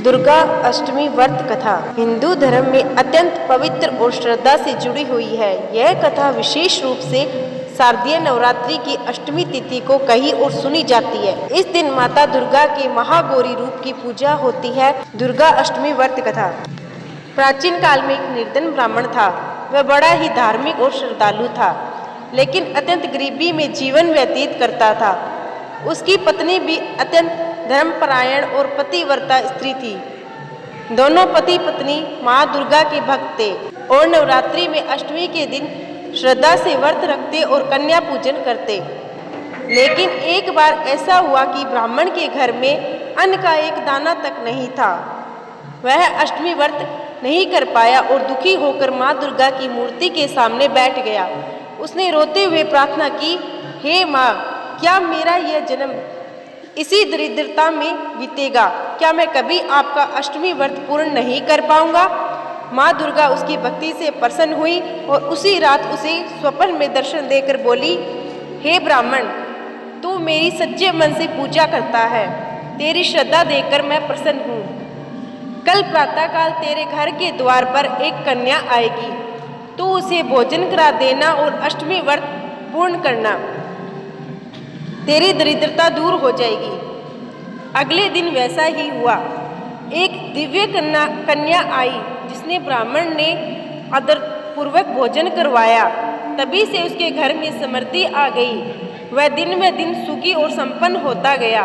दुर्गा अष्टमी व्रत कथा हिंदू धर्म में अत्यंत पवित्र और श्रद्धा से जुड़ी हुई है। यह कथा विशेष रूप से शारदीय नवरात्रि की अष्टमी तिथि को कही और सुनी जाती है। इस दिन माता दुर्गा के महागौरी रूप की पूजा होती है। दुर्गा अष्टमी व्रत कथा। प्राचीन काल में एक निर्धन ब्राह्मण था। वह बड़ा ही धार्मिक और श्रद्धालु था, लेकिन अत्यंत गरीबी में जीवन व्यतीत करता था। उसकी पत्नी भी अत्यंत धर्मपरायण और पतिव्रता स्त्री थी। दोनों पति पत्नी माँ दुर्गा के भक्त थे और नवरात्रि में अष्टमी के दिन श्रद्धा से व्रत रखते और कन्या पूजन करते। लेकिन एक बार ऐसा हुआ कि ब्राह्मण के घर में अन्न का एक दाना तक नहीं था। वह अष्टमी व्रत नहीं कर पाया और दुखी होकर माँ दुर्गा की मूर्ति के सामने बैठ गया। उसने रोते हुए प्रार्थना की, हे माँ, क्या मेरा यह जन्म इसी दरिद्रता में बीतेगा? क्या मैं कभी आपका अष्टमी व्रत पूर्ण नहीं कर पाऊंगा? माँ दुर्गा उसकी भक्ति से प्रसन्न हुई और उसी रात उसे स्वप्न में दर्शन देकर बोली, हे ब्राह्मण, तू मेरी सच्चे मन से पूजा करता है। तेरी श्रद्धा देखकर मैं प्रसन्न हूँ। कल प्रातःकाल तेरे घर के द्वार पर एक कन्या आएगी। तू उसे भोजन करा देना और अष्टमी व्रत पूर्ण करना। तेरी दरिद्रता दूर हो जाएगी। अगले दिन वैसा ही हुआ। एक दिव्य कन्या आई जिसने ब्राह्मण ने आदरपूर्वक भोजन करवाया। तभी से उसके घर में समृद्धि आ गई। वह दिन व दिन सुखी और संपन्न होता गया।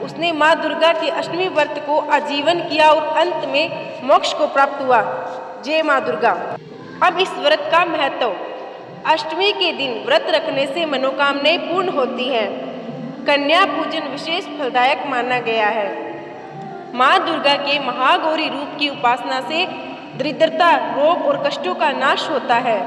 उसने माँ दुर्गा के अष्टमी व्रत को आजीवन किया और अंत में मोक्ष को प्राप्त हुआ। जय माँ दुर्गा। अब इस व्रत का महत्व। अष्टमी के दिन व्रत रखने से मनोकामनाएं पूर्ण होती हैं। कन्या पूजन विशेष फलदायक माना गया है। माँ दुर्गा के महागौरी रूप की उपासना से दरिद्रता, रोग और कष्टों का नाश होता है।